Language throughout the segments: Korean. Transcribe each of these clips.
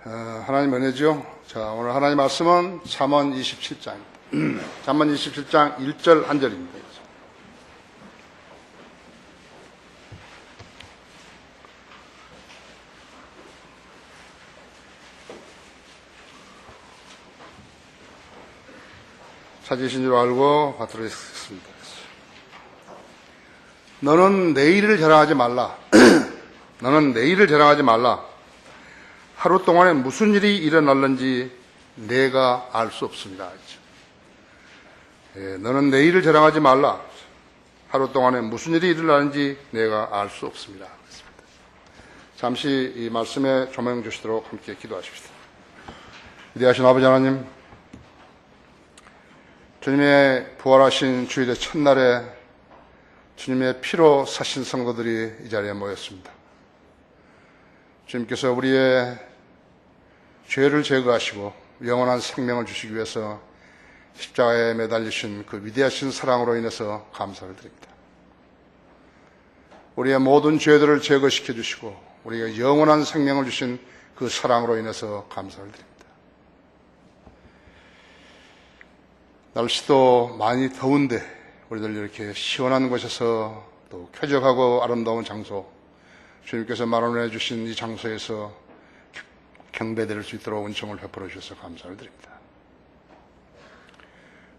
하나님 은혜죠. 자, 오늘 하나님 말씀은 잠언 27장입니다. 잠언 27장 1절 한 절입니다. 찾으신 줄 알고 받도록 하겠습니다. 너는 내일을 자랑하지 말라. 너는 내일을 자랑하지 말라. 하루 동안에 무슨 일이 일어날는지 내가 알 수 없습니다. 너는 내일을 자랑하지 말라. 하루 동안에 무슨 일이 일어나는지 내가 알 수 없습니다. 잠시 이 말씀에 조명 주시도록 함께 기도하십시다. 위대하신 아버지 하나님, 주님의 부활하신 주일의 첫날에 주님의 피로 사신 성도들이 이 자리에 모였습니다. 주님께서 우리의 죄를 제거하시고 영원한 생명을 주시기 위해서 십자가에 매달리신 그 위대하신 사랑으로 인해서 감사를 드립니다. 우리의 모든 죄들을 제거시켜 주시고 우리에게 영원한 생명을 주신 그 사랑으로 인해서 감사를 드립니다. 날씨도 많이 더운데 우리들 이렇게 시원한 곳에서 또 쾌적하고 아름다운 장소, 주님께서 마련해 주신 이 장소에서 경배드릴 수 있도록 은총을 베풀어 주셔서 감사를 드립니다.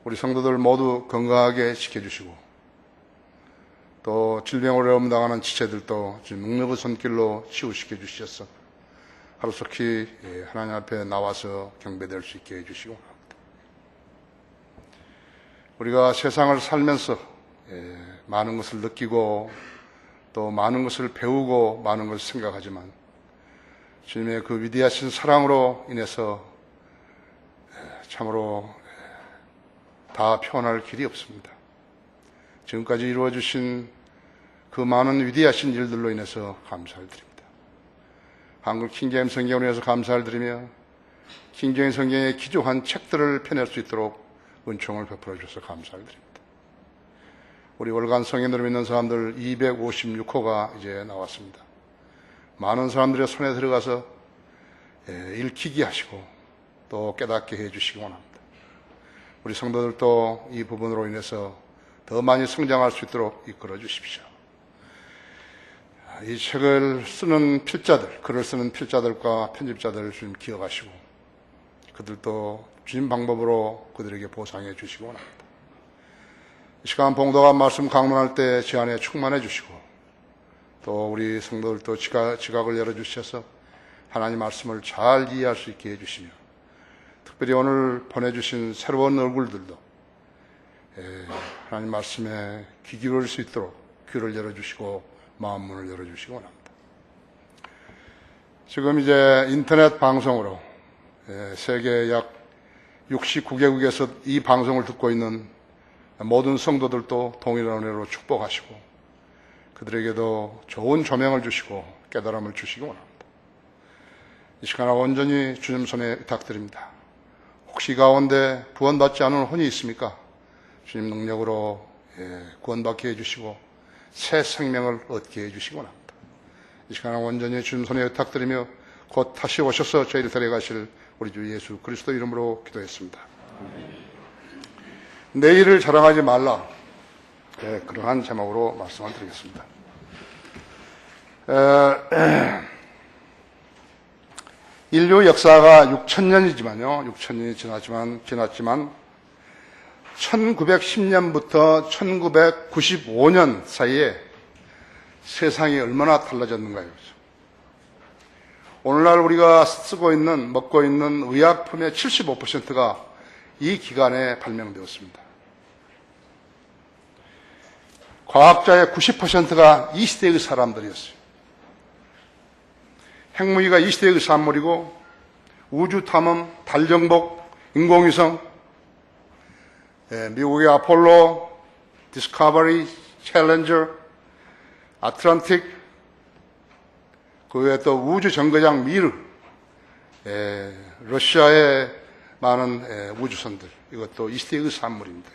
우리 성도들 모두 건강하게 지켜주시고 또 질병으로 어려움 당하는 지체들도 주님 능력의 손길로 치유시켜 주셔서 하루속히 하나님 앞에 나와서 경배될 수 있게 해주시고 합니다. 우리가 세상을 살면서 많은 것을 느끼고 또 많은 것을 배우고 많은 것을 생각하지만 주님의 그 위대하신 사랑으로 인해서 참으로 다 표현할 길이 없습니다. 지금까지 이루어주신 그 많은 위대하신 일들로 인해서 감사를 드립니다. 한국 킹제임스 성경을 위해서 감사를 드리며 킹제임스 성경의 기조한 책들을 펴낼 수 있도록 은총을 베풀어 주셔서 감사를 드립니다. 우리 월간 성인으로 믿는 사람들 256호가 이제 나왔습니다. 많은 사람들의 손에 들어가서 읽히게 하시고 또 깨닫게 해주시기 원합니다. 우리 성도들도 이 부분으로 인해서 더 많이 성장할 수 있도록 이끌어 주십시오. 이 책을 쓰는 필자들, 글을 쓰는 필자들과 편집자들을 주님 기억하시고 그들도 주님 방법으로 그들에게 보상해 주시기 원합니다. 이 시간 봉도가 말씀 강론할 때 제 안에 충만해 주시고 또 우리 성도들도 지각을 열어주셔서 하나님 말씀을 잘 이해할 수 있게 해주시며 특별히 오늘 보내주신 새로운 얼굴들도 하나님 말씀에 귀 기울일 수 있도록 귀를 열어주시고 마음 문을 열어주시기 원합니다. 지금 이제 인터넷 방송으로 세계 약 69개국에서 이 방송을 듣고 있는 모든 성도들도 동일한 은혜로 축복하시고 그들에게도 좋은 조명을 주시고 깨달음을 주시기 원합니다. 이 시간에 온전히 주님 손에 부탁드립니다. 혹시 가운데 구원받지 않은 혼이 있습니까? 주님 능력으로 구원받게 해주시고 새 생명을 얻게 해주시기 원합니다. 이 시간에 온전히 주님 손에 부탁드리며 곧 다시 오셔서 저희를 데려가실 우리 주 예수 그리스도 이름으로 기도했습니다. 내일을 자랑하지 말라. 그러한 제목으로 말씀을 드리겠습니다. 인류 역사가 6,000년이지만요. 6,000년이 지났지만 1910년부터 1995년 사이에 세상이 얼마나 달라졌는가요? 오늘날 우리가 쓰고 있는, 먹고 있는 의약품의 75%가 이 기간에 발명되었습니다. 과학자의 90%가 이 시대의 사람들이었어요. 핵무기가 이 시대의 산물이고 우주 탐험, 달 정복, 인공위성, 미국의 아폴로, 디스커버리, 챌린저, 아틀란틱, 그 외에 또 우주 정거장 미르, 러시아의 많은 우주선들, 이것도 이 시대의 산물입니다.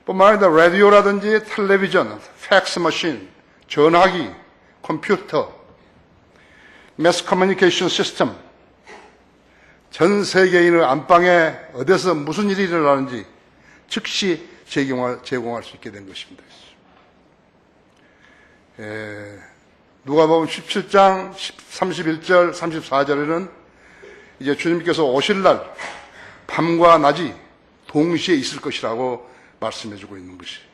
뿐만 아니라 라디오라든지 텔레비전, 팩스 머신, 전화기, 컴퓨터, 매스 커뮤니케이션 시스템, 전 세계인의 안방에 어디서 무슨 일이 일어나는지 즉시 제공할 수 있게 된 것입니다. 누가복음 17장 31절 34절에는 이제 주님께서 오실 날 밤과 낮이 동시에 있을 것이라고 말씀해주고 있는 것이에요.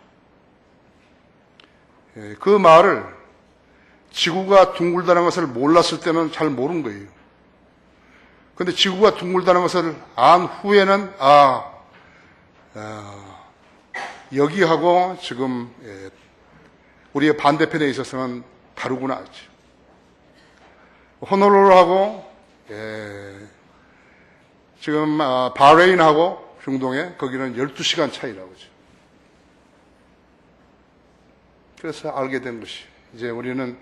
그 말을 지구가 둥글다는 것을 몰랐을 때는 잘 모르는 거예요. 그런데 지구가 둥글다는 것을 안 후에는 여기하고 지금 우리의 반대편에 있어서는 다르구나. 호놀룰루하고 지금 바레인하고 중동에 거기는 12시간 차이라고 하죠. 그래서 알게 된 것이 이제 우리는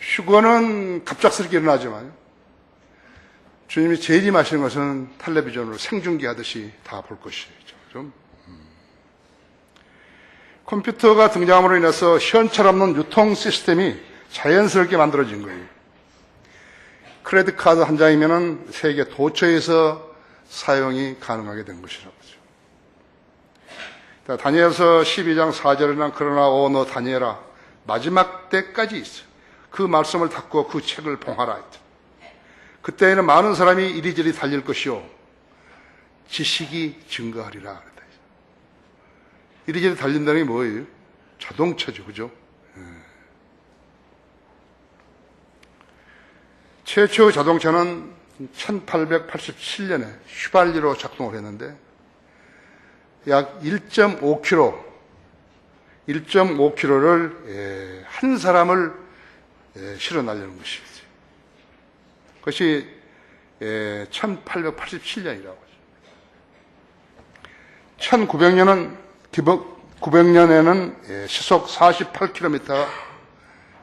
휴거는 갑작스럽게 일어나지만 주님이 재림하시는 것은 텔레비전으로 생중계하듯이 다 볼 것이죠. 좀 컴퓨터가 등장함으로 인해서 현찰없는 유통 시스템이 자연스럽게 만들어진 거예요. 크레딧 카드 한 장이면은 세계 도처에서 사용이 가능하게 된 것이라고 하죠. 다니엘서 12장 4절에는 그러나 너 다니엘아 마지막 때까지 있어. 그 말씀을 닫고 그 책을 봉하라 했다. 그때에는 많은 사람이 이리저리 달릴 것이요 지식이 증거하리라. 이리저리 달린다는 게 뭐예요? 자동차죠, 그죠? 최초의 자동차는 1887년에 휘발유로 작동을 했는데 약 1.5km를 한 사람을 실어 날리는 것이죠. 그것이 1887년이라고 하죠. 1900년에는 시속 48km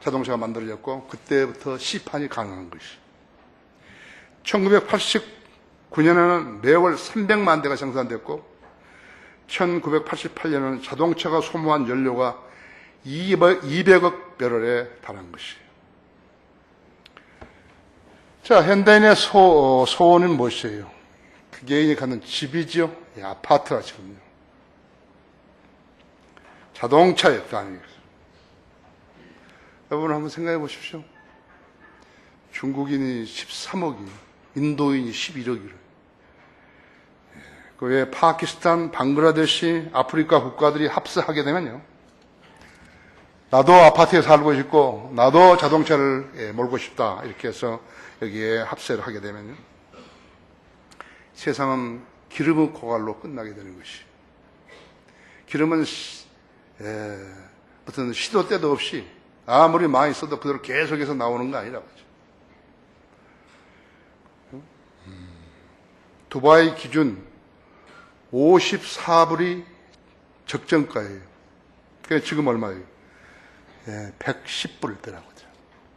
자동차가 만들어졌고 그때부터 시판이 가능한 것이죠. 1989년에는 매월 300만 대가 생산됐고 1988년에는 자동차가 소모한 연료가 200억 배럴에 달한 것이에요. 자, 현대인의 소원은 무엇이에요? 그 개인이 갖는 집이죠. 아파트라 지금요. 자동차였다 아니겠어요? 여러분 한번 생각해 보십시오. 중국인이 13억이, 인도인이 11억이래. 그 외에 파키스탄, 방글라데시, 아프리카 국가들이 합세하게 되면요. 나도 아파트에 살고 싶고, 나도 자동차를 몰고 싶다. 이렇게 해서 여기에 합세를 하게 되면요. 세상은 기름의 고갈로 끝나게 되는 것이. 기름은 어떤 시도 때도 없이 아무리 많이 써도 그대로 계속해서 나오는 거 아니라고 하죠. 두바이 기준 54불이 적정가예요. 그러니까 지금 얼마예요? 110불대라고 하죠.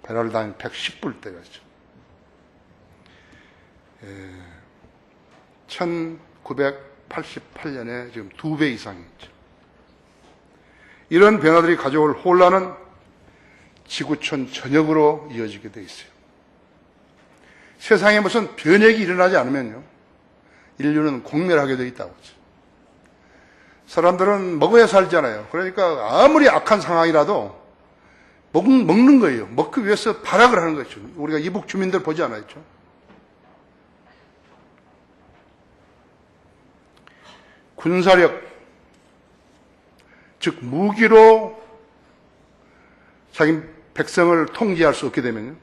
배럴당 110불대가죠. 1988년에 지금 2배 이상이죠. 이런 변화들이 가져올 혼란은 지구촌 전역으로 이어지게 돼 있어요. 세상에 무슨 변혁이 일어나지 않으면요, 인류는 공멸하게 돼 있다고 하죠. 사람들은 먹어야 살잖아요. 그러니까 아무리 악한 상황이라도 먹는 거예요. 먹기 위해서 발악을 하는 거죠. 우리가 이북 주민들 보지 않았죠? 군사력, 즉 무기로 자기 백성을 통제할 수 없게 되면요,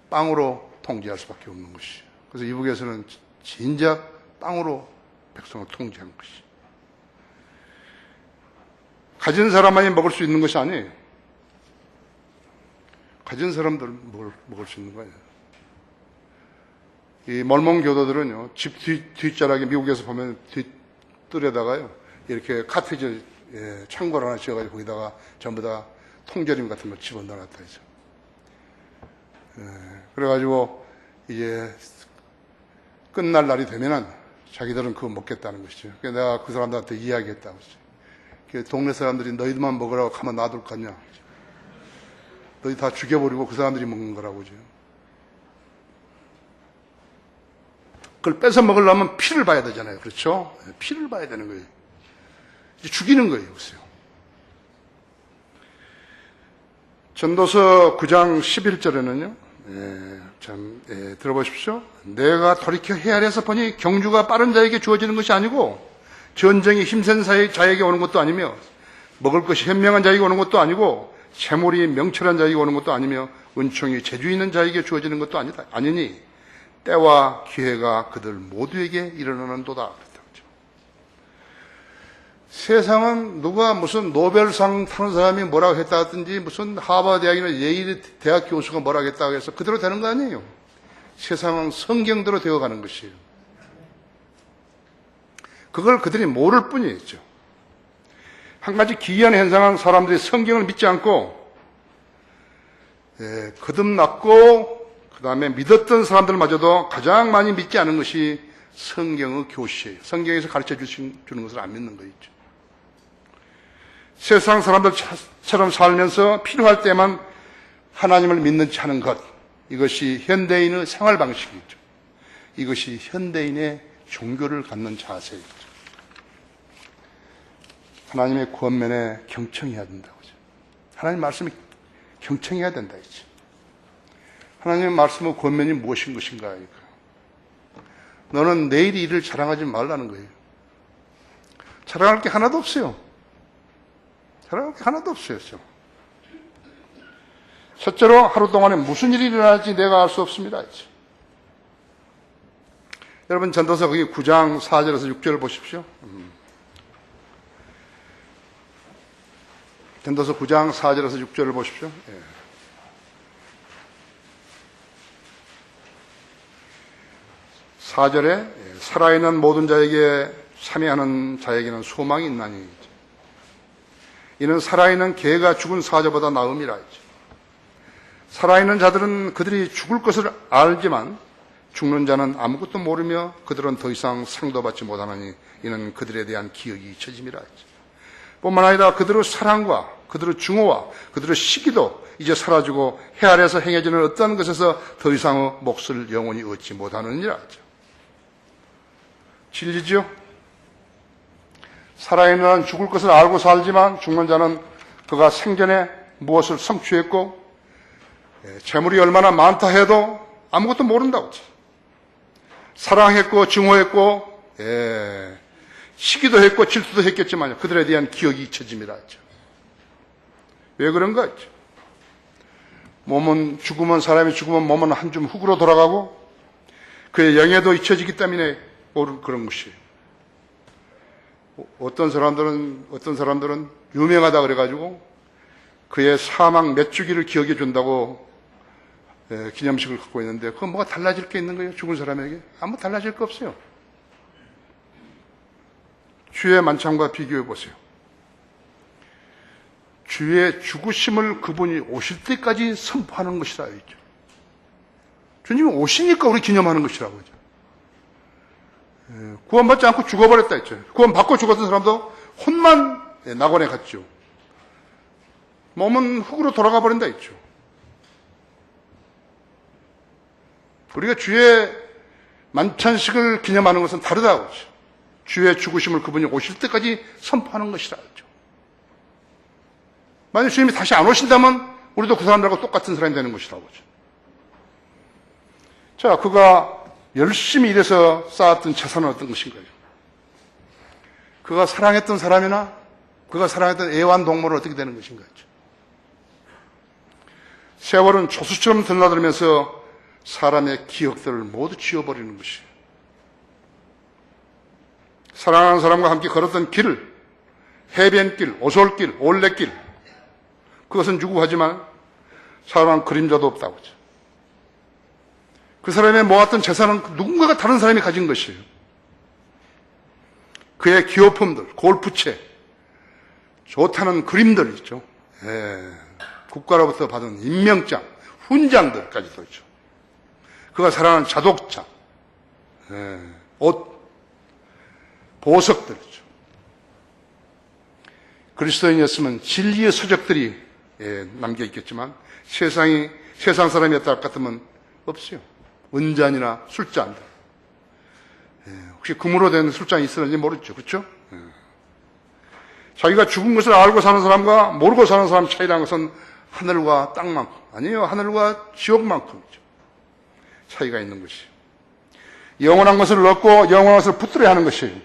빵으로 통제할 수밖에 없는 것이죠. 그래서 이북에서는 진작 빵으로 백성을 통제한 것이. 가진 사람만이 먹을 수 있는 것이 아니에요. 가진 사람들 먹을 수 있는 거예요. 이 몰몬 교도들은요, 집 뒷자락에 미국에서 보면 뒷뜰에다가요, 이렇게 카트리지 창고를 하나 지어가지고 거기다가 전부 다 통조림 같은 걸 집어넣어놨다 이죠. 그래가지고 이제 끝날 날이 되면은 자기들은 그거 먹겠다는 것이죠. 그래서 내가 그 사람들한테 이야기했다고 했죠. 동네 사람들이 너희들만 먹으라고 가만 놔둘 거냐? 너희 다 죽여버리고 그 사람들이 먹는 거라고 죠. 그걸 뺏어 먹으려면 피를 봐야 되잖아요. 그렇죠? 피를 봐야 되는 거예요. 이제 죽이는 거예요. 보세요. 전도서 9장 11절에는요. 들어보십시오. 내가 돌이켜 헤아려서 보니 경주가 빠른 자에게 주어지는 것이 아니고 전쟁이 힘센 자에게 오는 것도 아니며 먹을 것이 현명한 자에게 오는 것도 아니고 재물이 명철한 자에게 오는 것도 아니며 은총이 재주 있는 자에게 주어지는 것도 아니니 때와 기회가 그들 모두에게 일어나는도다. 세상은 누가 무슨 노벨상 타는 사람이 뭐라고 했다 하든지 무슨 하버드 대학이나 예일 대학 교수가 뭐라고 했다고 해서 그대로 되는 거 아니에요. 세상은 성경대로 되어가는 것이에요. 그걸 그들이 모를 뿐이죠. 한 가지 기이한 현상은 사람들이 성경을 믿지 않고 거듭났고 그 다음에 믿었던 사람들마저도 가장 많이 믿지 않은 것이 성경의 교시예요. 성경에서 가르쳐 주는 것을 안 믿는 거 있죠. 세상 사람들처럼 살면서 필요할 때만 하나님을 믿는 체 하는 것, 이것이 현대인의 생활 방식이죠. 이것이 현대인의 종교를 갖는 자세이죠. 하나님의 권면에 경청해야 된다고 하죠. 하나님 말씀이 경청해야 된다 이죠. 하나님의 말씀의 권면이 무엇인 것인가? 너는 내일의 일을 자랑하지 말라는 거예요. 자랑할 게 하나도 없어요. 자랑할 게 하나도 없어요. 첫째로 하루 동안에 무슨 일이 일어날지 내가 알 수 없습니다. 여러분 전도서 거기 9장 4절에서 6절을 보십시오. 전도서 9장 4절에서 6절을 보십시오. 4절에 살아있는 모든 자에게 참여하는 자에게는 소망이 있나니 이는 살아있는 개가 죽은 사자보다 나음이라. 살아있는 자들은 그들이 죽을 것을 알지만 죽는 자는 아무것도 모르며 그들은 더 이상 상도 받지 못하느니 이는 그들에 대한 기억이 잊혀짐이라. 뿐만 아니라 그들의 사랑과 그들의 증오와 그들의 시기도 이제 사라지고 해 아래에서 행해지는 어떤 것에서 더 이상의 몫을 영원히 얻지 못하느니라. 진리지요? 살아있는 자는 죽을 것을 알고 살지만 죽는 자는 그가 생전에 무엇을 성취했고 재물이 얼마나 많다 해도 아무것도 모른다고. 사랑했고 증오했고 시기도 했고 질투도 했겠지만 그들에 대한 기억이 잊혀짐이라 하죠. 왜 그런가 했죠. 사람이 죽으면 몸은 한 줌 흙으로 돌아가고 그의 영예도 잊혀지기 때문에 그런 것이에요. 어떤 사람들은 유명하다 그래가지고 그의 사망 몇 주기를 기억해 준다고 기념식을 갖고 있는데 그건 뭐가 달라질 게 있는 거예요? 죽은 사람에게? 아무 달라질 거 없어요. 주의 만찬과 비교해 보세요. 주의 죽으심을 그분이 오실 때까지 선포하는 것이라 했죠. 주님이 오시니까 우리 기념하는 것이라고 하죠. 구원받지 않고 죽어버렸다 했죠. 구원받고 죽었던 사람도 혼만 낙원에 갔죠. 몸은 흙으로 돌아가 버린다 했죠. 우리가 주의 만찬식을 기념하는 것은 다르다고 하죠. 주의 죽으심을 그분이 오실 때까지 선포하는 것이라 했죠. 만약 주님이 다시 안 오신다면 우리도 그 사람들하고 똑같은 사람이 되는 것이라고 하죠. 자, 그가 열심히 일해서 쌓았던 재산은 어떤 것인가요? 그가 사랑했던 사람이나 그가 사랑했던 애완동물은 어떻게 되는 것인가요? 세월은 조수처럼 드나들면서 사람의 기억들을 모두 지워버리는 것이에요. 사랑하는 사람과 함께 걸었던 길, 해변길, 오솔길, 올레길, 그것은 유구하지만 사람은 그림자도 없다고 하죠. 그 사람의 모았던 재산은 누군가가 다른 사람이 가진 것이에요. 그의 기호품들, 골프채, 좋다는 그림들 있죠. 국가로부터 받은 임명장, 훈장들까지도 있죠. 그가 사랑하는 자동차, 옷, 보석들 있죠. 그리스도인이었으면 진리의 서적들이 남겨 있겠지만 세상 사람이었다 같으면 없어요. 은잔이나 술잔들. 혹시 금으로 된 술잔이 있었는지 모르죠. 그렇죠? 자기가 죽은 것을 알고 사는 사람과 모르고 사는 사람 차이라는 것은 하늘과 땅만큼, 아니에요. 하늘과 지옥만큼이죠. 차이가 있는 것이. 영원한 것을 얻고 영원한 것을 붙들어야 하는 것이에요.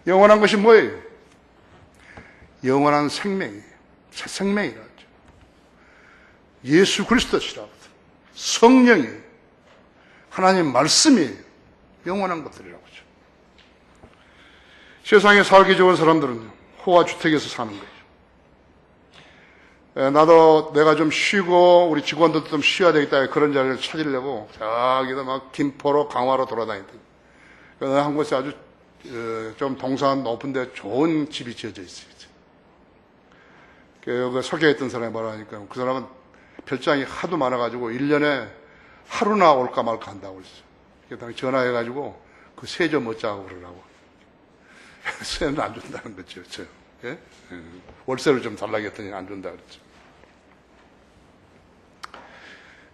영원한 것이 뭐예요? 영원한 생명이에요. 새 생명이라죠. 예수 그리스도시라고. 성령이에요. 하나님 말씀이에요. 영원한 것들이라고 하죠. 세상에 살기 좋은 사람들은 호화주택에서 사는 거예요. 나도 내가 좀 쉬고 우리 직원들도 좀 쉬어야 되겠다 그런 자리를 찾으려고 저기도 막 김포로 강화로 돌아다니더니 한 곳에 아주 좀 동산 높은데 좋은 집이 지어져 있어요. 그 소개했던 사람이 뭐라 하니까 그 사람은 별장이 하도 많아가지고 1년에 하루나 올까 말까 한다고 그랬어요. 전화해가지고 그 세 좀 얻자고 그러라고. 세는 안 준다는 거죠. 예? 월세를 좀 달라고 했더니 안 준다 그랬죠.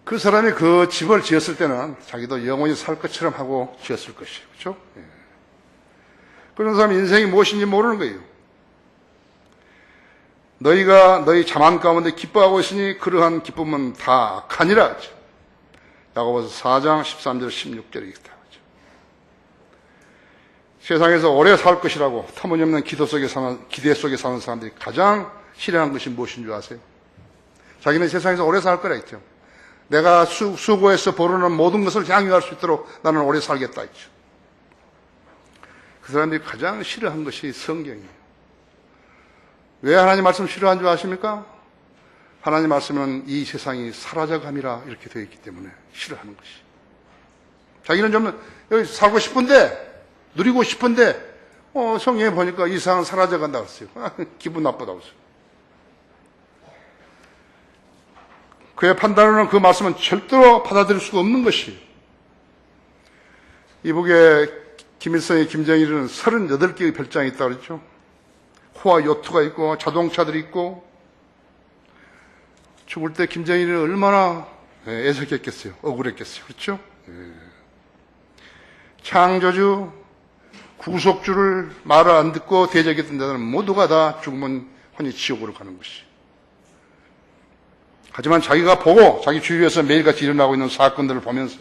그 사람이 그 집을 지었을 때는 자기도 영원히 살 것처럼 하고 지었을 것이에요. 그렇죠? 예. 그런 사람 인생이 무엇인지 모르는 거예요. 너희가 너희 자만 가운데 기뻐하고 있으니 그러한 기쁨은 다 악하니라 하죠. 야고보서 4장 13절 16절에 있다 하죠. 세상에서 오래 살 것이라고 터무니없는 기대 속에 사는 사람들이 가장 싫어하는 것이 무엇인 줄 아세요? 자기는 세상에서 오래 살 거라 했죠. 내가 수고해서 벌어놓은 모든 것을 향유할 수 있도록 나는 오래 살겠다 했죠. 그 사람들이 가장 싫어한 것이 성경이에요. 왜 하나님 말씀 싫어한 줄 아십니까? 하나님 말씀은 이 세상이 사라져감이라 이렇게 되어 있기 때문에 싫어하는 것이. 자기는 좀 여기 살고 싶은데, 누리고 싶은데, 성경에 보니까 이 세상은 사라져간다고 했어요. 기분 나쁘다고 했어요. 그의 판단으로는 그 말씀은 절대로 받아들일 수가 없는 것이에요. 이북에 김일성의 김정일은 38개의 별장이 있다고 그랬죠. 호화 요트가 있고 자동차들이 있고 죽을 때 김정일이 얼마나 애석했겠어요. 억울했겠어요. 그렇죠? 창조주, 구속주를 말을 안 듣고 대적했던 자들은 모두가 다 죽으면 혼이 지옥으로 가는 것이. 하지만 자기가 보고 자기 주위에서 매일같이 일어나고 있는 사건들을 보면서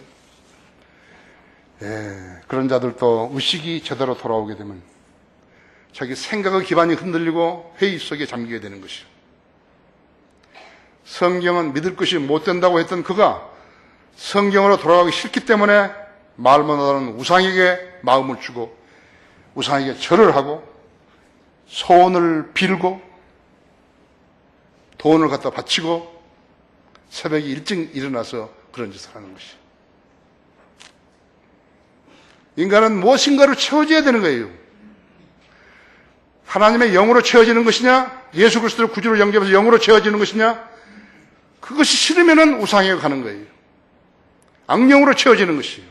그런 자들도 의식이 제대로 돌아오게 되면 자기 생각의 기반이 흔들리고 회의 속에 잠기게 되는 것이죠. 성경은 믿을 것이 못 된다고 했던 그가 성경으로 돌아가기 싫기 때문에 말 못하는 우상에게 마음을 주고 우상에게 절을 하고 소원을 빌고 돈을 갖다 바치고 새벽에 일찍 일어나서 그런 짓을 하는 것이죠. 인간은 무엇인가를 채워줘야 되는 거예요. 하나님의 영으로 채워지는 것이냐, 예수 그리스도를 구주로 영접해서 영으로 채워지는 것이냐, 그것이 싫으면은 우상에 가는 거예요. 악령으로 채워지는 것이에요.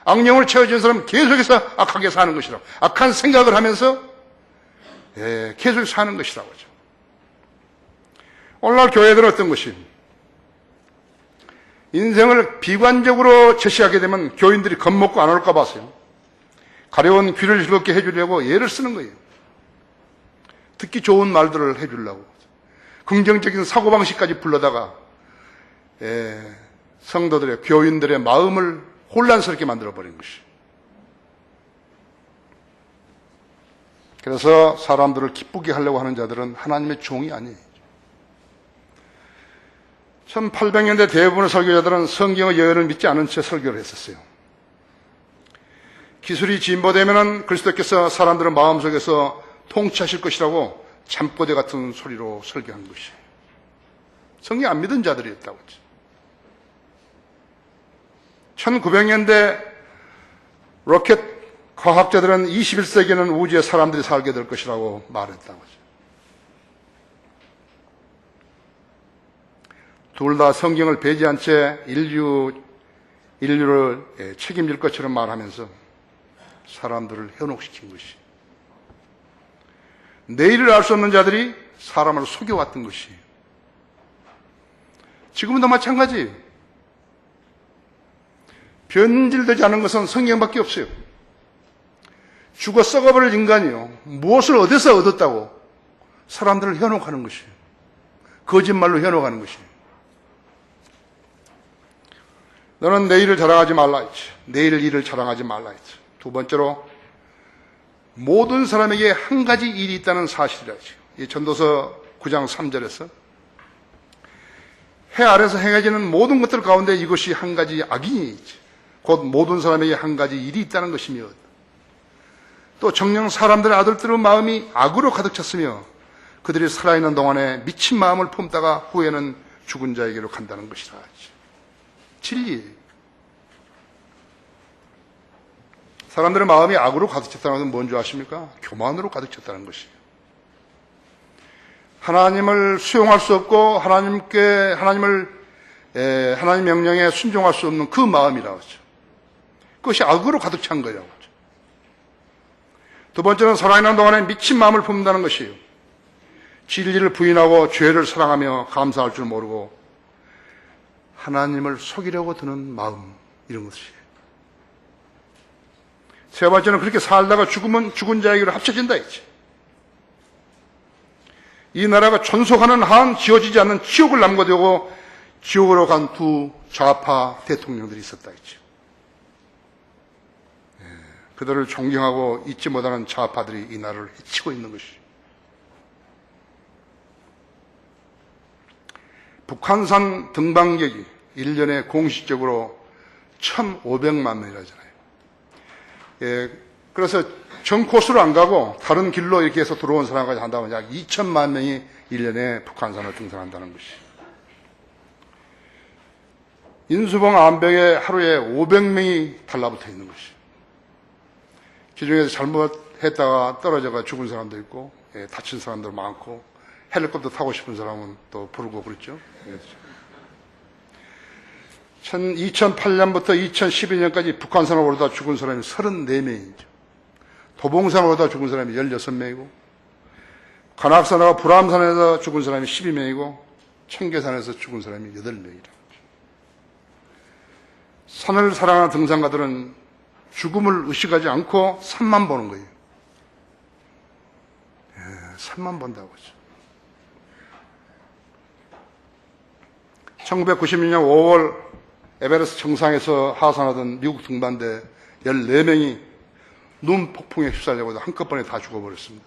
악령으로 채워지는 사람은 계속해서 악하게 사는 것이라고. 악한 생각을 하면서 계속 사는 것이라고 하죠. 오늘날 교회들은 어떤 것이 인생을 비관적으로 제시하게 되면 교인들이 겁먹고 안 올까 봐서요. 가려운 귀를 즐겁게 해주려고 예를 쓰는 거예요. 듣기 좋은 말들을 해주려고. 긍정적인 사고방식까지 불러다가 성도들의, 교인들의 마음을 혼란스럽게 만들어버린 것이. 그래서 사람들을 기쁘게 하려고 하는 자들은 하나님의 종이 아니에요. 1800년대 대부분의 설교자들은 성경의 예언을 믿지 않은 채 설교를 했었어요. 기술이 진보되면 그리스도께서 사람들의 마음속에서 통치하실 것이라고 잠꼬대 같은 소리로 설교한 것이에요. 성경 안 믿은 자들이었다고 했죠. 1900년대 로켓 과학자들은 21세기에는 우주에 사람들이 살게 될 것이라고 말했다고 하죠. 둘 다 성경을 배제한 채 인류를 책임질 것처럼 말하면서 사람들을 현혹시킨 것이. 내일을 알 수 없는 자들이 사람을 속여왔던 것이에요. 지금도 마찬가지예요. 변질되지 않은 것은 성경밖에 없어요. 죽어 썩어버릴 인간이요. 무엇을 어디서 얻었다고 사람들을 현혹하는 것이에요. 거짓말로 현혹하는 것이에요. 너는 내일을 자랑하지 말라 했지. 내일 일을 자랑하지 말라 했지. 두 번째로 모든 사람에게 한 가지 일이 있다는 사실이라지. 이 전도서 9장 3절에서 해 아래서 행해지는 모든 것들 가운데 이것이 한 가지 악인이 있지. 곧 모든 사람에게 한 가지 일이 있다는 것이며 또 정녕 사람들의 아들들의 마음이 악으로 가득 찼으며 그들이 살아있는 동안에 미친 마음을 품다가 후에는 죽은 자에게로 간다는 것이라. 진리. 사람들의 마음이 악으로 가득 찼다는 것은 뭔지 아십니까? 교만으로 가득 찼다는 것이에요. 하나님을 수용할 수 없고 하나님 명령에 순종할 수 없는 그 마음이라고 하죠. 그것이 악으로 가득 찬 거라고 하죠. 두 번째는 살아있는 동안에 미친 마음을 품는다는 것이에요. 진리를 부인하고 죄를 사랑하며 감사할 줄 모르고 하나님을 속이려고 드는 마음, 이런 것이에요. 세 번째는 그렇게 살다가 죽으면 죽은 자에게로 합쳐진다 했지. 이 나라가 존속하는 한 지어지지 않는 지옥을 남겨두고 지옥으로 간 두 좌파 대통령들이 있었다 했죠. 그들을 존경하고 잊지 못하는 좌파들이 이 나라를 해치고 있는 것이죠. 북한산 등반객이 1년에 공식적으로 1,500만 명이라잖아요. 그래서 전 코스로 안 가고 다른 길로 이렇게 해서 들어온 사람까지 한다면 약 2천만 명이 1년에 북한산을 등산한다는 것이. 인수봉 암벽에 하루에 500명이 달라붙어 있는 것이. 기중에서 잘못했다가 떨어져가 죽은 사람도 있고, 다친 사람도 많고, 헬리콥터 타고 싶은 사람은 또 부르고 그랬죠. 2008년부터 2012년까지 북한산을 오르다 죽은 사람이 34명이죠. 도봉산을 오르다 죽은 사람이 16명이고, 관악산하고 불암산에서 죽은 사람이 12명이고, 청계산에서 죽은 사람이 8명이다. 산을 사랑하는 등산가들은 죽음을 의식하지 않고 산만 보는 거예요. 산만 본다고 하죠. 1996년 5월 에베레스트 정상에서 하산하던 미국 등반대 14명이 눈 폭풍에 휩쓸려고 한꺼번에 다 죽어버렸습니다.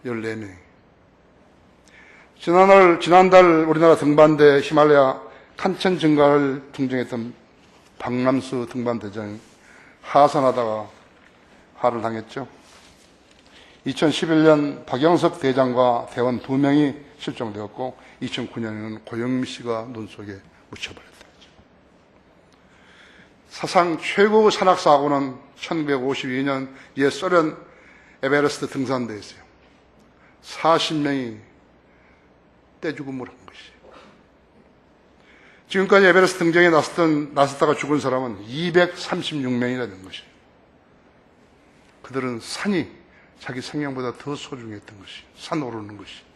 14명이. 지난달 우리나라 등반대 히말라야 칸첸증가를 등정했던 박남수 등반대장이 하산하다가 화를 당했죠. 2011년 박영석 대장과 대원 2명이 실종되었고 2009년에는 고영미 씨가 눈 속에 묻혀버렸다. 사상 최고의 산악사고는 1952년 옛 소련 에베레스트 등산대였어요. 40명이 떼죽음을 한 것이에요. 지금까지 에베레스트 등정에 나섰다가 죽은 사람은 236명이나 된 것이에요. 그들은 산이 자기 생명보다 더 소중했던 것이, 산 오르는 것이.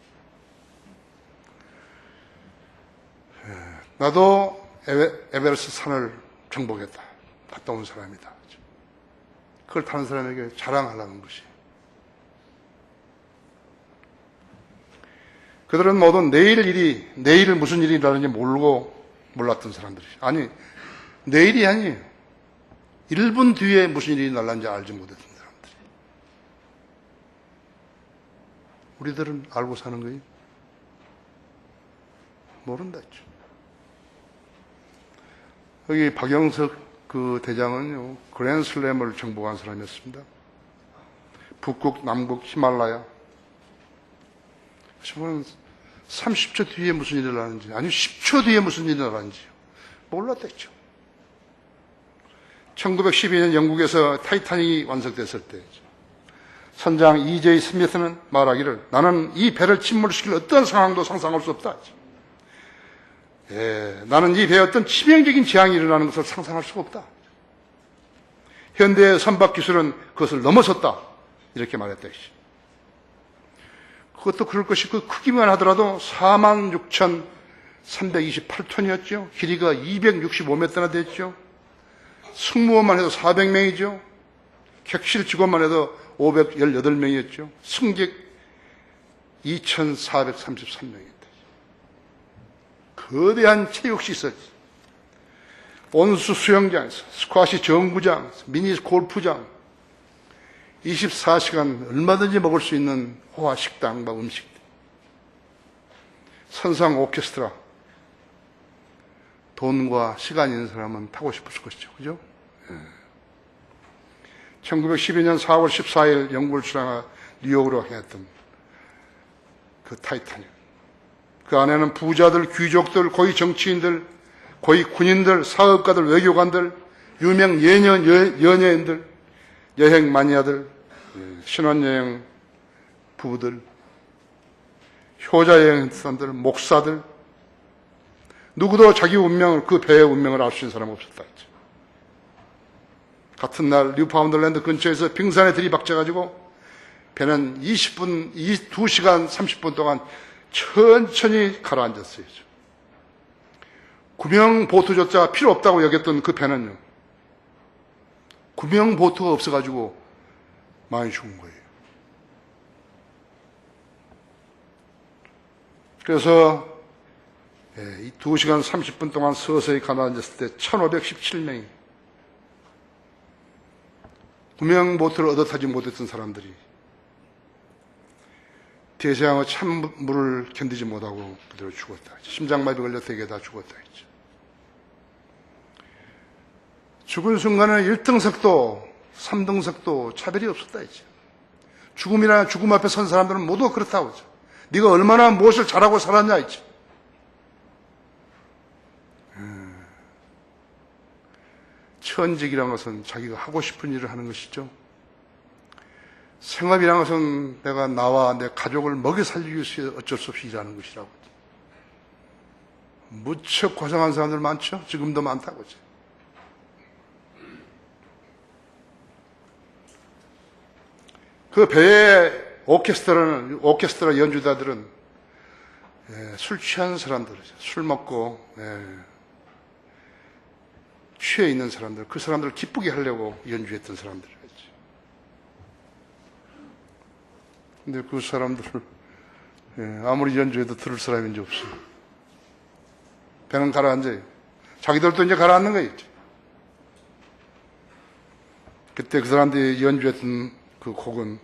나도 에베레스트 산을 정복했다. 갔다 온 사람이다. 그걸 타는 사람에게 자랑하려는 것이. 그들은 모두 내일 무슨 일이 일어나는지 몰랐던 사람들이. 아니, 내일이 아니에요. 1분 뒤에 무슨 일이 날는지 알지 못했던 사람들이. 우리들은 알고 사는 거예요? 모른다 했죠. 여기 박영석 그 대장은요, 그랜슬램을 정복한 사람이었습니다. 북극, 남극, 히말라야. 저는 30초 뒤에 무슨 일이 일어나는지, 아니 10초 뒤에 무슨 일이 일어나는지 몰랐댔죠. 1912년 영국에서 타이타닉이 완성됐을 때 선장 E.J. 스미스는 말하기를 나는 이 배를 침몰시킬 어떤 상황도 상상할 수 없다. 나는 이 배에 어떤 치명적인 재앙이 일어나는 것을 상상할 수가 없다. 현대의 선박 기술은 그것을 넘어섰다. 이렇게 말했다. 그것도 그럴 것이 그 크기만 하더라도 46,328톤이었죠. 길이가 265m나 됐죠. 승무원만 해도 400명이죠. 객실 직원만 해도 518명이었죠. 승객 2,433명이었다. 거대한 체육시설, 온수 수영장에서 스쿼시 정구장, 미니 골프장, 24시간 얼마든지 먹을 수 있는 호화 식당과 음식, 선상 오케스트라. 돈과 시간이 있는 사람은 타고 싶었을 것이죠. 그죠? 1912년 4월 14일 영국을 출항하 뉴욕으로 향했던 그 타이타닉. 그 안에는 부자들, 귀족들, 고위 정치인들, 고위 군인들, 사업가들, 외교관들, 유명 연예인들, 여행 마니아들, 신혼여행 부부들, 효자여행사들, 목사들, 누구도 자기 운명을, 그 배의 운명을 알 수 있는 사람 없었다 했죠. 같은 날 뉴파운드랜드 근처에서 빙산에 들이박혀가지고 배는 2시간 30분 동안 천천히 가라앉았어요. 구명보트조차 필요 없다고 여겼던 그 배는요, 구명보트가 없어가지고 많이 죽은 거예요. 그래서 2시간 30분 동안 서서히 가라앉았을 때 1517명이 구명보트를 얻어 타지 못했던 사람들이 대서양의 찬물을 견디지 못하고 그대로 죽었다. 심장마비 걸려 대개 다 죽었다 했죠. 죽은 순간에 1등석도 3등석도 차별이 없었다 했죠. 죽음이나 죽음 앞에 선 사람들은 모두 그렇다고 하죠. 네가 얼마나 무엇을 잘하고 살았냐 했죠. 천직이라는 것은 자기가 하고 싶은 일을 하는 것이죠. 생업이라는 것은 내가 나와 내 가족을 먹여 살리기 위해서 어쩔 수 없이 일하는 것이라고. 무척 고생한 사람들 많죠? 지금도 많다고. 그 배의 오케스트라 연주자들은 술 취한 사람들이죠. 술 먹고 취해 있는 사람들, 그 사람들을 기쁘게 하려고 연주했던 사람들이었죠. 근데 그 사람들을 아무리 연주해도 들을 사람이 이제 없어요. 배는 가라앉아요. 자기들도 이제 가라앉는 거예요. 그때 그 사람들이 연주했던 그 곡은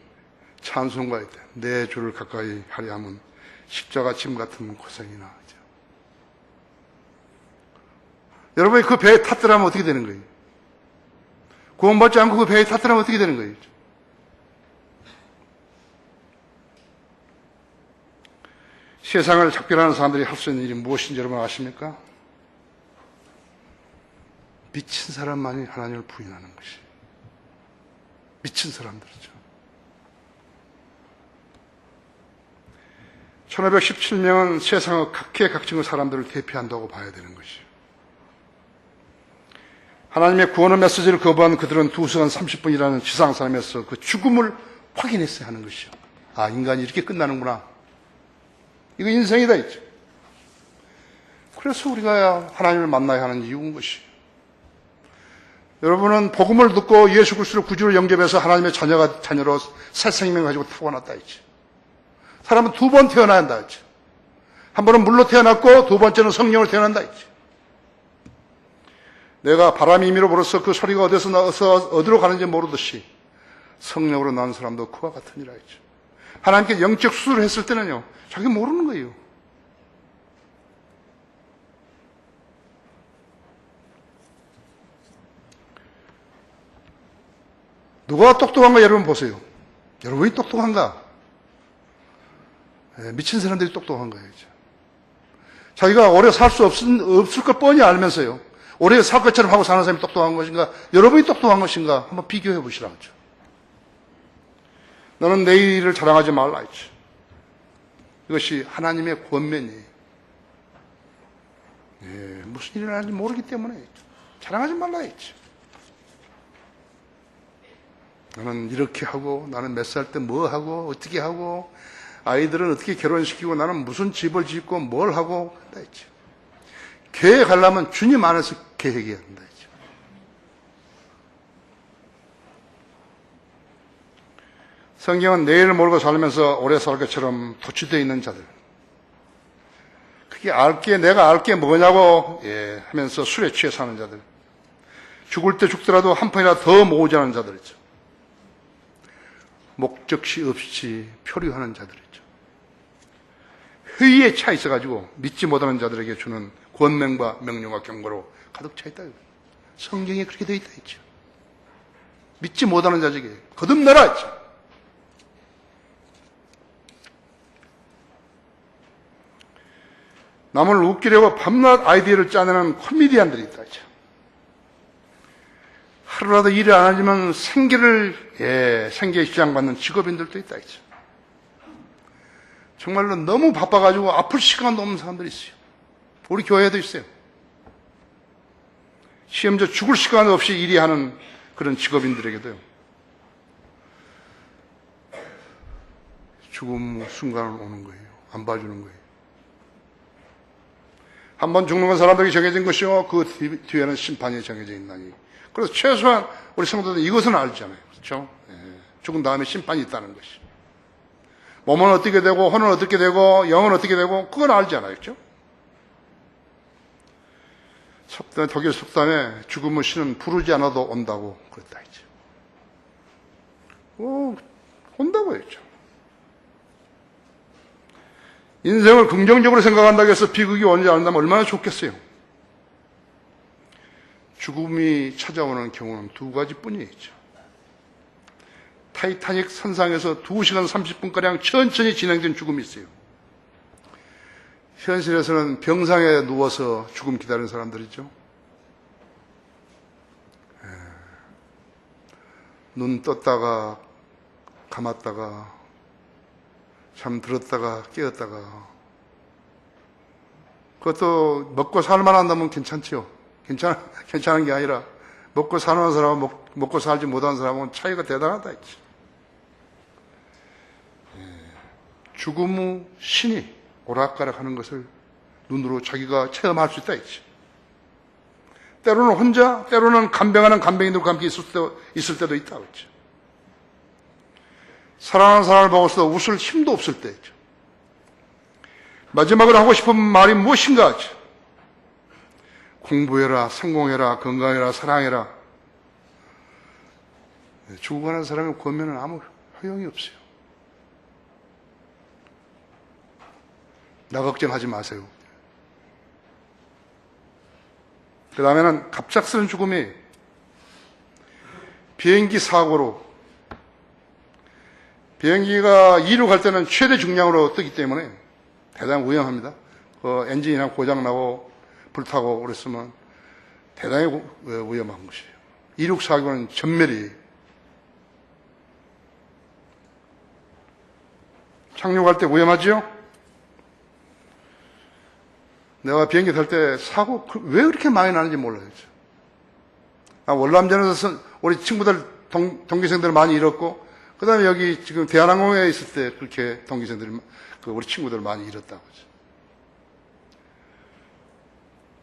찬송가였대. 내 주를 가까이 하려 하면 십자가 짐 같은 고생이나. 여러분이 그 배에 탔더라면 어떻게 되는 거예요? 구원받지 않고 그 배에 탔더라면 어떻게 되는 거예요? 세상을 작별하는 사람들이 할 수 있는 일이 무엇인지 여러분 아십니까? 미친 사람만이 하나님을 부인하는 것이. 미친 사람들이죠. 1517명은 세상의 각계각층의 사람들을 대표한다고 봐야 되는 것이에요. 하나님의 구원의 메시지를 거부한 그들은 2시간 30분이라는 지상사람에서 그 죽음을 확인했어야 하는 것이요. 아, 인간이 이렇게 끝나는구나. 이거 인생이다, 이제. 그래서 우리가 하나님을 만나야 하는 이유인 것이에요. 여러분은 복음을 듣고 예수 그리스도를 구주로 영접해서 하나님의 자녀로 새 생명 가지고 타고났다, 이제. 사람은 2번 태어나야 한다, 이제. 한 번은 물로 태어났고, 2번째는 성령으로 태어난다, 이제. 내가 바람이 임의로 불어서 그 소리가 어디서 나서 어디로 가는지 모르듯이 성령으로 난 사람도 그와 같으니라 했죠. 하나님께 영적 수술을 했을 때는요, 자기 모르는 거예요. 누가 똑똑한가 여러분 보세요. 여러분이 똑똑한가? 미친 사람들이 똑똑한 거예요. 자기가 오래 살 수 없을 걸 뻔히 알면서요, 오래 살 것처럼 하고 사는 사람이 똑똑한 것인가? 여러분이 똑똑한 것인가? 한번 비교해 보시라고 하죠. 너는 내 일을 자랑하지 말라 했죠. 이것이 하나님의 권면이에요. 무슨 일을 하는지 모르기 때문에 자랑하지 말라 했죠. 나는 이렇게 하고, 나는 몇 살 때 뭐 하고, 어떻게 하고, 아이들은 어떻게 결혼시키고, 나는 무슨 집을 짓고, 뭘 하고, 한다 했죠. 계획하려면 주님 안에서 계획해야 한다 했죠. 성경은 내일을 모르고 살면서 오래 살 것처럼 도취되어 있는 자들. 그게 내가 알 게 뭐냐고 하면서 술에 취해 사는 자들. 죽을 때 죽더라도 한 푼이라 더 모으자는 자들이죠. 목적시 없이 표류하는 자들이죠. 회의에 차 있어가지고 믿지 못하는 자들에게 주는 권명과 명령과 경고로 가득 차 있다. 성경에 그렇게 되어 있다 했죠. 믿지 못하는 자에게 거듭나라 했죠. 남을 웃기려고 밤낮 아이디어를 짜내는 코미디언들이 있다 했죠. 하루라도 일을 안 하지만 생계에 시장받는 직업인들도 있다 했죠. 정말로 너무 바빠가지고 아플 시간도 없는 사람들이 있어요. 우리 교회에도 있어요. 시험자 죽을 시간 없이 일하는 그런 직업인들에게도요. 죽음 순간은 오는 거예요. 안 봐주는 거예요. 한번 죽는 건 사람들에게 정해진 것이요. 그 뒤에는 심판이 정해져 있나니. 그래서 최소한 우리 성도들은 이것은 알잖아요. 그렇죠? 죽은 다음에 심판이 있다는 것이. 몸은 어떻게 되고, 혼은 어떻게 되고, 영은 어떻게 되고, 그건 알잖아요. 그렇죠? 독일 속담에 죽음의 신은 부르지 않아도 온다고 그랬다 했죠. 온다고 했죠. 인생을 긍정적으로 생각한다고 해서 비극이 오는지 안다면 얼마나 좋겠어요. 죽음이 찾아오는 경우는 두 가지뿐이죠. 타이타닉 선상에서 2시간 30분가량 천천히 진행된 죽음이 있어요. 현실에서는 병상에 누워서 죽음 기다리는 사람들이죠. 눈 떴다가 감았다가 잠들었다가 깨었다가. 그것도 먹고 살만 한다면 괜찮지요. 괜찮은 게 아니라 먹고 사는 사람은 먹고 살지 못하는 사람은 차이가 대단하다 했지. 죽음의 신이 오락가락하는 것을 눈으로 자기가 체험할 수 있다 했지. 때로는 혼자, 때로는 간병하는 간병인들과 함께 있을 때도 있다 했지. 사랑하는 사람을 보고서 웃을 힘도 없을 때 했죠. 마지막으로 하고 싶은 말이 무엇인가 하죠. 공부해라, 성공해라, 건강해라, 사랑해라. 죽어가는 사람의 권면은 아무 효용이 없어요. 나 걱정하지 마세요. 그 다음에는 갑작스러운 죽음이 비행기 사고로, 비행기가 이륙할 때는 최대 중량으로 뜨기 때문에 대단히 위험합니다. 엔진이나 고장나고 불타고 그랬으면 대단히 위험한 것이에요. 이륙 사고는 전멸이에요. 착륙할 때 위험하죠? 내가 비행기 탈 때 사고 왜 그렇게 많이 나는지 몰라요. 월남전에서 우리 친구들, 동기생들 많이 잃었고, 그 다음에 여기 지금 대한항공에 있을 때 그렇게 동기생들이, 우리 친구들 많이 잃었다고 하죠.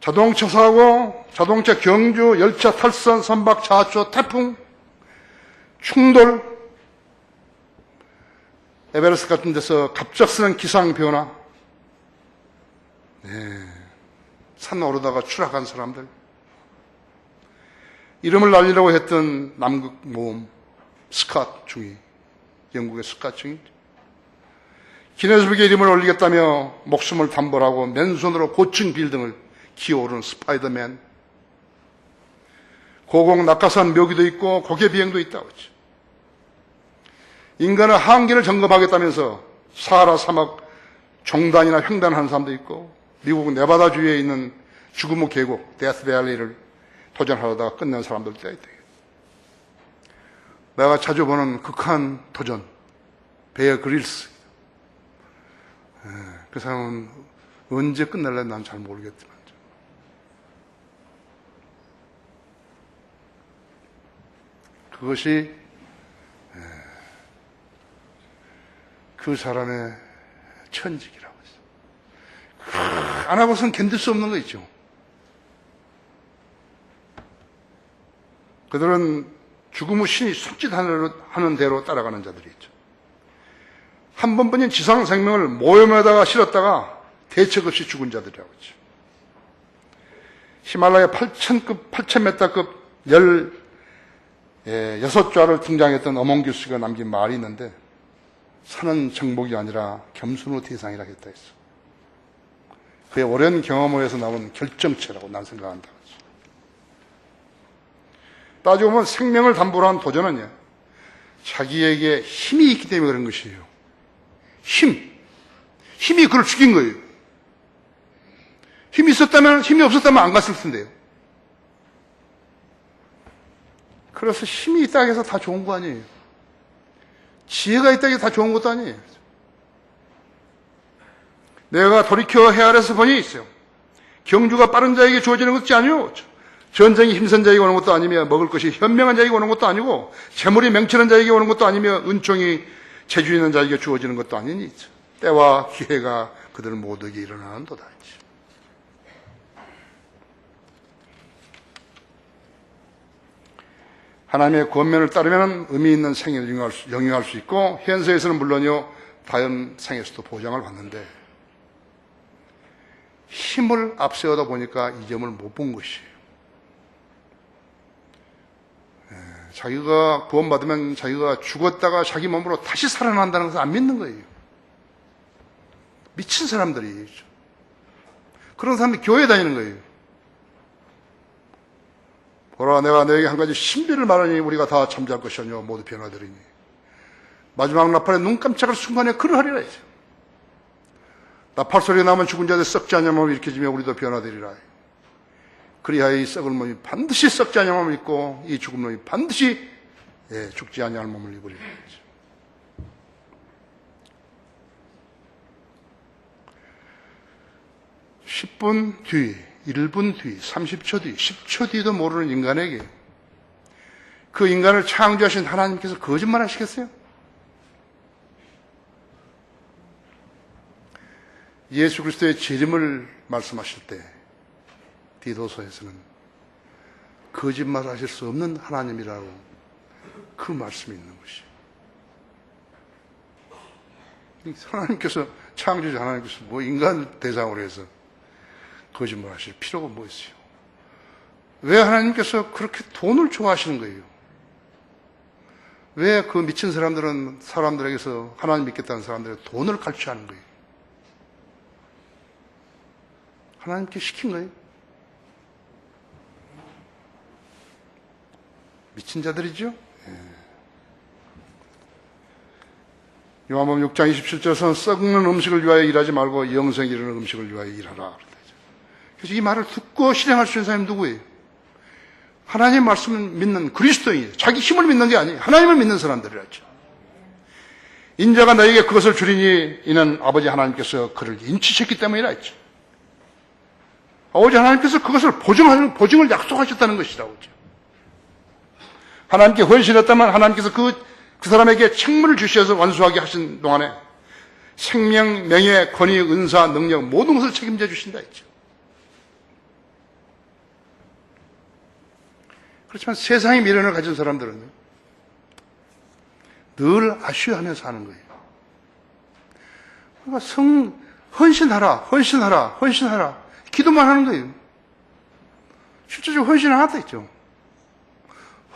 자동차 사고, 자동차 경주, 열차 탈선, 선박, 자초, 태풍, 충돌, 에베레스트 같은 데서 갑작스런 기상 변화, 산 오르다가 추락한 사람들, 이름을 날리려고 했던 남극 모험 스캇 중위, 영국의 스캇 중위, 기네스북에 이름을 올리겠다며 목숨을 담보하고 맨손으로 고층 빌딩을 기어오르는 스파이더맨, 고공 낙하산 묘기도 있고 고개 비행도 있다고 했죠. 인간의 한계를 점검하겠다면서 사하라 사막 종단이나 횡단하는 사람도 있고, 미국 네바다주에 있는 죽음의 계곡 데스밸리를 도전하려다가 끝낸 사람들도 있다. 내가 자주 보는 극한 도전, 베어 그릴스. 그 사람은 언제 끝날래 난 잘 모르겠지만, 그것이 그 사람의 천직이라고 했어요. 안 하고선 견딜 수 없는 거 있죠. 그들은 죽음의 신이 손짓하는 대로 따라가는 자들이 있죠. 한 번뿐인 지상 생명을 모험에다가 실었다가 대책 없이 죽은 자들이라고 했죠. 히말라야 8,000m급 16좌를 등장했던 어몽규 씨가 남긴 말이 있는데, 산은 정복이 아니라 겸손의 대상이라 했다 했어. 그의 오랜 경험에서 나온 결정체라고 난 생각한다. 따지고 보면 생명을 담보로 한 도전은요, 자기에게 힘이 있기 때문에 그런 것이에요. 힘이 그를 죽인 거예요. 힘이 없었다면 안 갔을 텐데요. 그래서 힘이 있다고 해서 다 좋은 거 아니에요. 지혜가 있다고 해서 다 좋은 것도 아니에요. 내가 돌이켜 헤아려서 보니 있어요. 경주가 빠른 자에게 주어지는 것이 아니요, 전쟁이 힘센 자에게 오는 것도 아니며, 먹을 것이 현명한 자에게 오는 것도 아니고, 재물이 맹철한 자에게 오는 것도 아니며, 은총이 재주 있는 자에게 주어지는 것도 아니니, 때와 기회가 그들 모두에게 일어나는 도다. 하나님의 권면을 따르면 의미 있는 생애를 영위할 수 있고, 현세에서는 물론요, 다음 생에서도 보장을 받는데, 힘을 앞세우다 보니까 이 점을 못 본 것이에요. 자기가 구원받으면 자기가 죽었다가 자기 몸으로 다시 살아난다는 것을 안 믿는 거예요. 미친 사람들이. 그런 사람이 교회에 다니는 거예요. 보라, 내가 너에게 한 가지 신비를 말하니 우리가 다 잠잘 것이 아니오 모두 변화되리니 마지막 나팔에 눈 깜짝할 순간에 그러하리라 했죠. 나팔 소리가 나면 죽은 자들 썩지 않은 몸을 일으키며 우리도 변화되리라. 그리하여 이 썩을 몸이 반드시 썩지 않은 몸을 입고 이 죽은 몸이 반드시 죽지 아니할 몸을 입으리라. 10분 뒤, 1분 뒤, 30초 뒤, 10초 뒤도 모르는 인간에게 그 인간을 창조하신 하나님께서 거짓말 하시겠어요? 예수 그리스도의 재림을 말씀하실 때 디도서에서는 거짓말 하실 수 없는 하나님이라고 그 말씀이 있는 것이. 하나님께서 창조자 하나님께서 뭐 인간 대상으로 해서 거짓말 하실 필요가 뭐 있어요? 왜 하나님께서 그렇게 돈을 좋아하시는 거예요? 왜 그 미친 사람들에게서 하나님 믿겠다는 사람들에게 돈을 갈취하는 거예요? 하나님께 시킨 거예요? 미친 자들이죠? 요한복음 6장 27절에서는 썩는 음식을 위하여 일하지 말고 영생에 이르는 음식을 위하여 일하라. 그래서 이 말을 듣고 실행할 수 있는 사람이 누구예요? 하나님의 말씀을 믿는 그리스도인이에요. 자기 힘을 믿는 게 아니에요. 하나님을 믿는 사람들이라죠. 인자가 너에게 그것을 주리니 이는 아버지 하나님께서 그를 인치셨기 때문이라 했죠. 아버지 하나님께서 그것을 보증을 약속하셨다는 것이라고 했죠. 하나님께 헌신했다면 하나님께서 그 사람에게 책무를 주셔서 완수하게 하신 동안에 생명, 명예, 권위, 은사, 능력 모든 것을 책임져 주신다 했죠. 그렇지만 세상의 미련을 가진 사람들은 늘 아쉬워하면서 하는 거예요. 그러니까 헌신하라 기도만 하는 거예요. 실제적으로 헌신 하나도 있죠.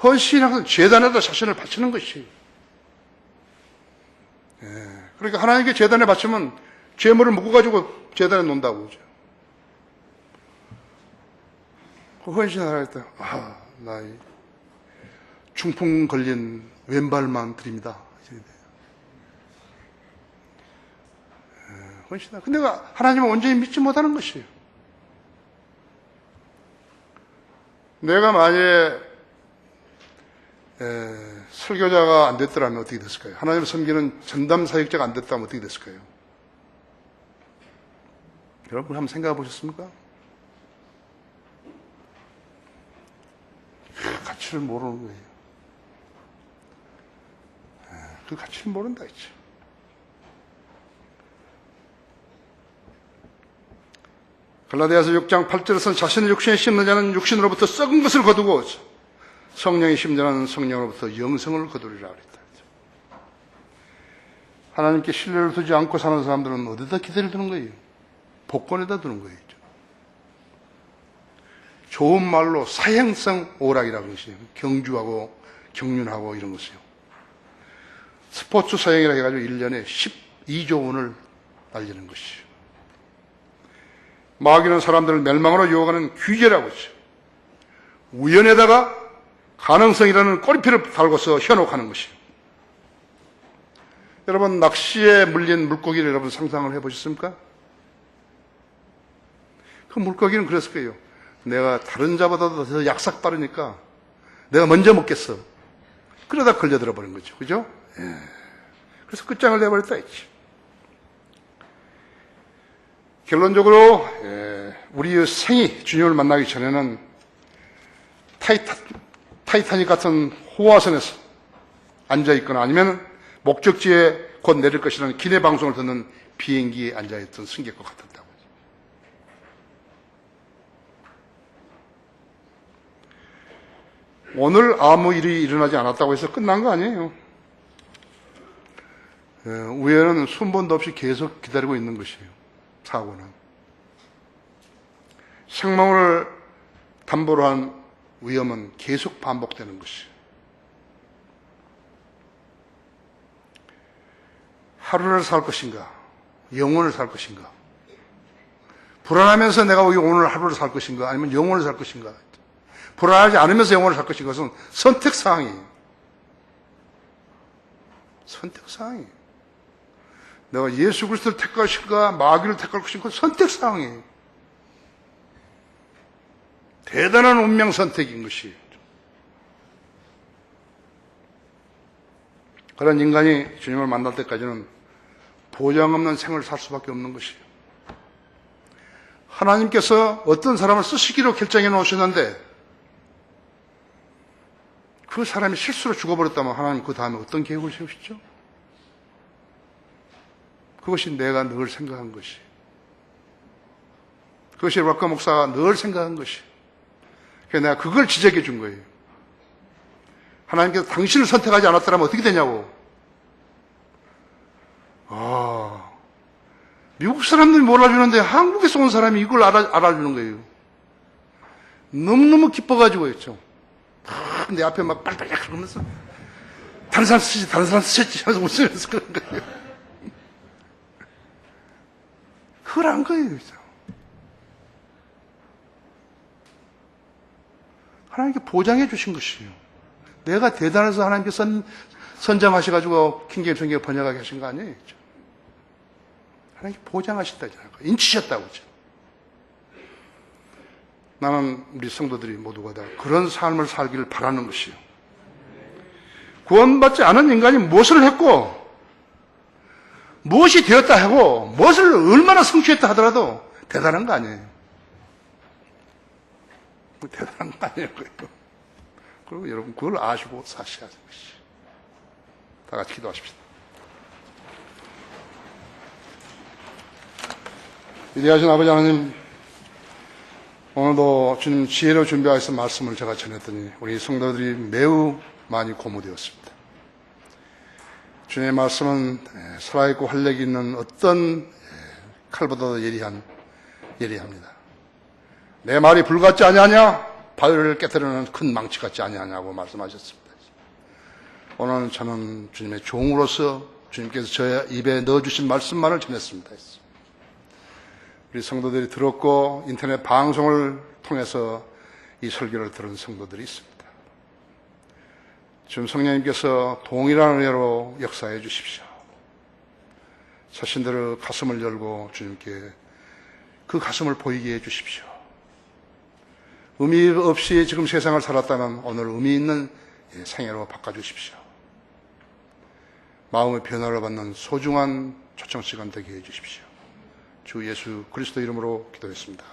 헌신하고 제단에다 자신을 바치는 것이. 그러니까 하나님께 제단에 바치면 죄물을 묶어가지고 제단에 놓는다고 그러죠. 헌신하라 했다. 나 중풍 걸린 왼발만 드립니다. 헌신하라. 근데 하나님은 온전히 믿지 못하는 것이에요. 내가 만약에 설교자가 안 됐더라면 어떻게 됐을까요? 하나님을 섬기는 전담 사역자가 안 됐다면 어떻게 됐을까요? 여러분 한번 생각해 보셨습니까? 그 가치를 모르는 거예요. 그 가치를 모른다 했죠. 갈라디아서 6장 8절에서는 자신의 육신에 심는 자는 육신으로부터 썩은 것을 거두고 성령이 심는 자는 성령으로부터 영생을 거두리라 그랬다. 하나님께 신뢰를 두지 않고 사는 사람들은 어디다 기대를 두는 거예요? 복권에다 두는 거예요. 좋은 말로 사행성 오락이라고 것이에요. 경주하고 경륜하고 이런 것이요. 스포츠 사행이라 해가지고 1년에 12조 원을 날리는 것이요. 마귀는 사람들을 멸망으로 유혹하는 규제라고 했죠. 우연에다가 가능성이라는 꼬리표를 달고서 현혹하는 것이요. 여러분, 낚시에 물린 물고기를 여러분 상상을 해보셨습니까? 그 물고기는 그랬을 거예요. 내가 다른 자보다도 더 약삭 빠르니까 내가 먼저 먹겠어. 그러다 걸려들어 버린 거죠. 그죠? 예. 그래서 끝장을 내버렸다 했지. 결론적으로 우리의 생이 주님을 만나기 전에는 타이타닉 같은 호화선에서 앉아있거나 아니면 목적지에 곧 내릴 것이라는 기내 방송을 듣는 비행기에 앉아있던 승객과 같았다고. 오늘 아무 일이 일어나지 않았다고 해서 끝난 거 아니에요. 우연은 순번도 없이 계속 기다리고 있는 것이에요. 사고는. 생명을 담보로 한 위험은 계속 반복되는 것이에요. 하루를 살 것인가? 영혼을 살 것인가? 불안하면서 내가 오늘 하루를 살 것인가? 아니면 영혼을 살 것인가? 불안하지 않으면서 영혼을 살 것인가? 그것은 선택사항이에요. 선택사항이에요. 내가 예수 그리스도를 택할 것인가? 마귀를 택할 것인가? 선택사항이에요. 대단한 운명 선택인 것이에요. 그런 인간이 주님을 만날 때까지는 보장 없는 생을 살 수밖에 없는 것이에요. 하나님께서 어떤 사람을 쓰시기로 결정해 놓으셨는데 그 사람이 실수로 죽어버렸다면 하나님 그 다음에 어떤 계획을 세우시죠? 그것이 내가 늘 생각한 것이. 그것이 락커 목사가 늘 생각한 것이. 그래서 내가 그걸 지적해 준 거예요. 하나님께서 당신을 선택하지 않았더라면 어떻게 되냐고. 미국 사람들이 몰라주는데 한국에서 온 사람이 이걸 알아주는 거예요. 너무너무 기뻐가지고 했죠. 내 앞에 막 빨빨빨 그러면서 다른 사람 쓰셨지 하면서 웃으면서 그런 거예요. 그걸 한 거예요. 그죠? 하나님께 보장해 주신 것이에요. 내가 대단해서 하나님께 선정하셔가지고 킹제임스 성경을 번역하게 하신 거 아니에요. 그죠? 하나님께 보장하셨다잖아요. 인치셨다고. 그죠? 나는 우리 성도들이 모두가 다 그런 삶을 살기를 바라는 것이요. 구원받지 않은 인간이 무엇을 했고 무엇이 되었다 하고 무엇을 얼마나 성취했다 하더라도 대단한 거 아니에요. 대단한 거 아니에요. 그리고 여러분 그걸 아시고 사셔야 하는 것이. 다 같이 기도하십시다. 위대하신 아버지 하나님, 오늘도 주님 지혜로 준비하셔서 말씀을 제가 전했더니 우리 성도들이 매우 많이 고무되었습니다. 주님의 말씀은 살아있고 활력이 있는 어떤 칼보다도 예리합니다. 내 말이 불 같지 아니하냐? 바위를 깨뜨리는 큰 망치 같지 아니하냐고 말씀하셨습니다. 오늘 저는 주님의 종으로서 주님께서 저의 입에 넣어주신 말씀만을 전했습니다. 우리 성도들이 들었고 인터넷 방송을 통해서 이 설교를 들은 성도들이 있습니다. 지금 성령님께서 동일한 은혜로 역사해 주십시오. 자신들의 가슴을 열고 주님께 그 가슴을 보이게 해 주십시오. 의미 없이 지금 세상을 살았다면 오늘 의미 있는 생애로 바꿔주십시오. 마음의 변화를 받는 소중한 초청 시간 되게 해 주십시오. 주 예수 그리스도 이름으로 기도했습니다.